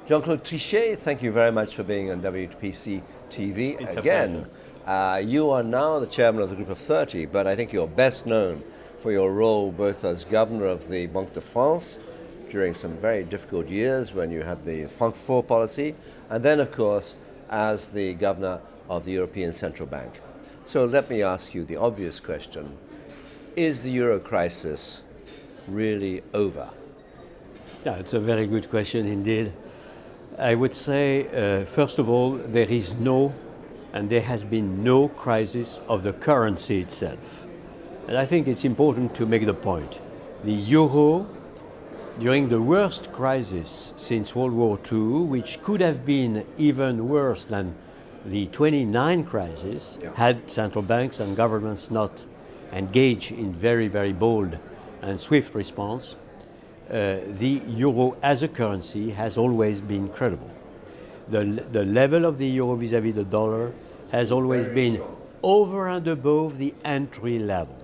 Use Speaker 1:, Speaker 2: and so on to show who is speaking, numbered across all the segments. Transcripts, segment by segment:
Speaker 1: Jean-Claude TRICHET, thank you very much for being on WPC TV
Speaker 2: It's
Speaker 1: again. You are now the chairman of the Group of 30, but I think you're best known for your role both as governor of the Banque de France during some very difficult years when you had the Francfort policy, and then, of course, as the governor of the European Central Bank. So let me ask you the obvious question. Is the euro crisis really over?
Speaker 2: Yeah, it's a very good question indeed. I would say, first of all, there is no, and there has been no crisis of the currency itself. And I think it's important to make the point. The euro, during the worst crisis since World War II, which could have been even worse than the 29 crisis, had central banks and governments not engaged in very, very bold and swift response, the euro as a currency has always been credible. The level of the euro vis-à-vis the dollar has always been over and above the entry level.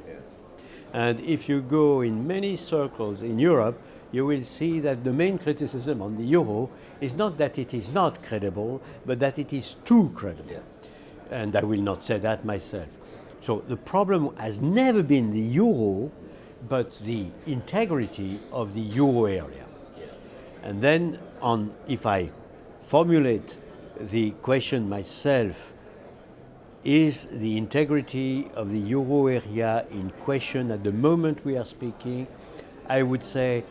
Speaker 2: And if you go in many circles in Europe, you will see that the main criticism on the euro is not that it is not credible, but that it is too credible. And I will not say that myself. So the problem has never been the euro, but the integrity of the euro area. And then if I formulate the question myself, is the integrity of the euro area in question at the moment we are speaking? I would say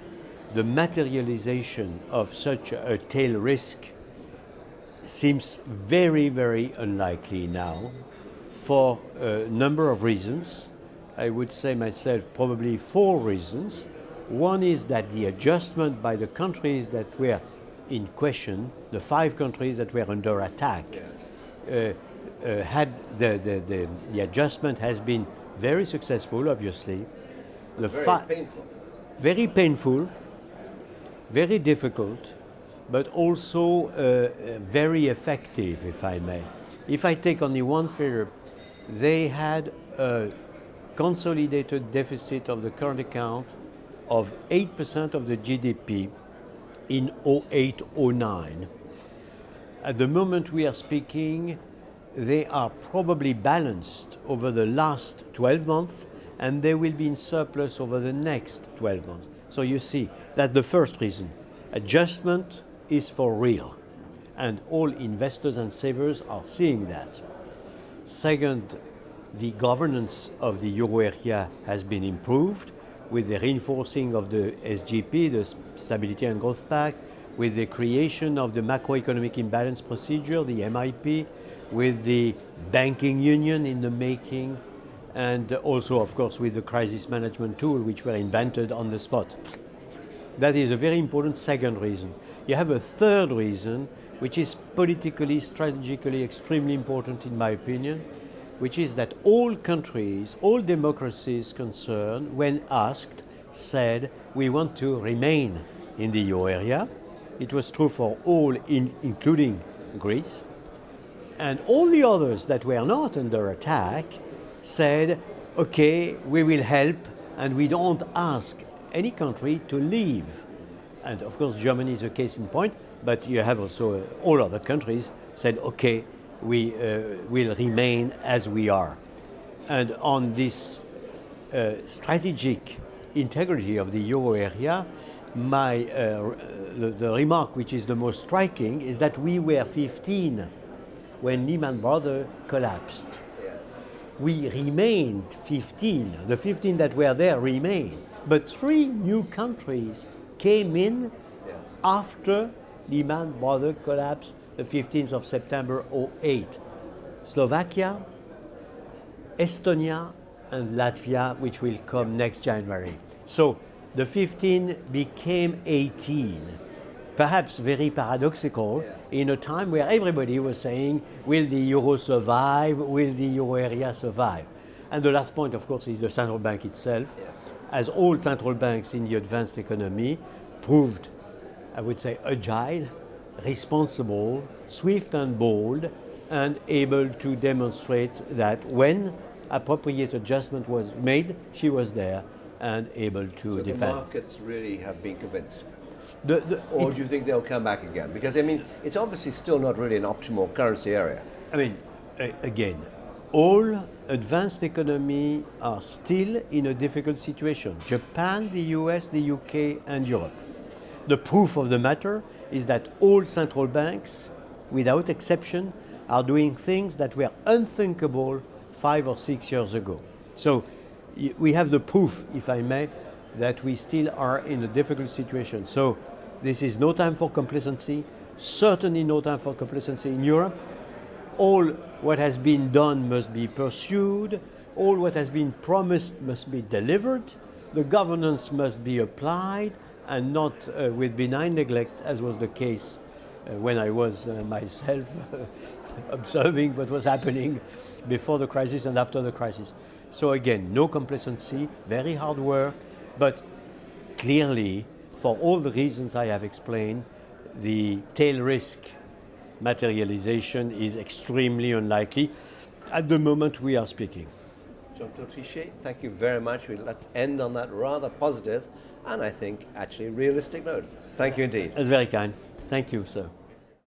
Speaker 2: the materialization of such a tail risk seems very, very unlikely now for a number of reasons. I would say myself probably 4 reasons. One is that the adjustment by the countries that were in question, the 5 countries that were under attack, had the adjustment has been very successful, obviously. Very painful, very difficult, but also very effective, if I may. If I take only one figure, they had a consolidated deficit of the current account of 8% of the GDP in 2008-09. At the moment we are speaking, they are probably balanced over the last 12 months, and they will be in surplus over the next 12 months. So you see, that's the first reason. Adjustment is for real, and all investors and savers are seeing that. Second, the governance of the euro area has been improved with the reinforcing of the SGP, the Stability and Growth Pact, with the creation of the macroeconomic imbalance procedure, the MIP, with the banking union in the making, and also, of course, with the crisis management tool, which were invented on the spot. That is a very important second reason. You have a third reason, which is politically, strategically extremely important in my opinion, which is that all countries, all democracies concerned, when asked, said we want to remain in the euro area. It was true for all, including Greece. And all the others that were not under attack said, okay, we will help, and we don't ask any country to leave. And of course, Germany is a case in point, but you have also all other countries said, okay, we will remain as we are. And on this strategic integrity of the euro area, the remark which is the most striking is that we were 15 when Lehman Brothers collapsed. We remained 15. The 15 that were there remained. But 3 new countries came in after Lehman Brothers collapsed the 15th of September 2008. Slovakia, Estonia, and Latvia, which will come next January. So the 15 became 18. Perhaps very paradoxical in a time where everybody was saying, will the euro survive? Will the euro area survive? And the last point, of course, is the central bank itself. As all central banks in the advanced economy proved, I would say, agile, responsible, swift and bold, and able to demonstrate that when appropriate adjustment was made, she was there and able to defend.
Speaker 1: The markets really have been convinced. Or do you think they'll come back again? Because, I mean, it's obviously still not really an optimal currency area.
Speaker 2: I mean, again, all advanced economies are still in a difficult situation. Japan, the US, the UK, and Europe. The proof of the matter is that all central banks, without exception, are doing things that were unthinkable 5 or 6 years ago. So we have the proof, if I may, that we still are in a difficult situation. So this is no time for complacency, certainly no time for complacency in Europe. All what has been done must be pursued, all what has been promised must be delivered, the governance must be applied, and not with benign neglect, as was the case when I was myself observing what was happening before the crisis and after the crisis. So again, no complacency, very hard work, but clearly, for all the reasons I have explained, the tail risk materialization is extremely unlikely at the moment we are speaking.
Speaker 1: Jean-Claude TRICHET, thank you very much. Let's end on that rather positive and I think actually realistic note. Thank you indeed.
Speaker 2: That's very kind. Thank you, sir.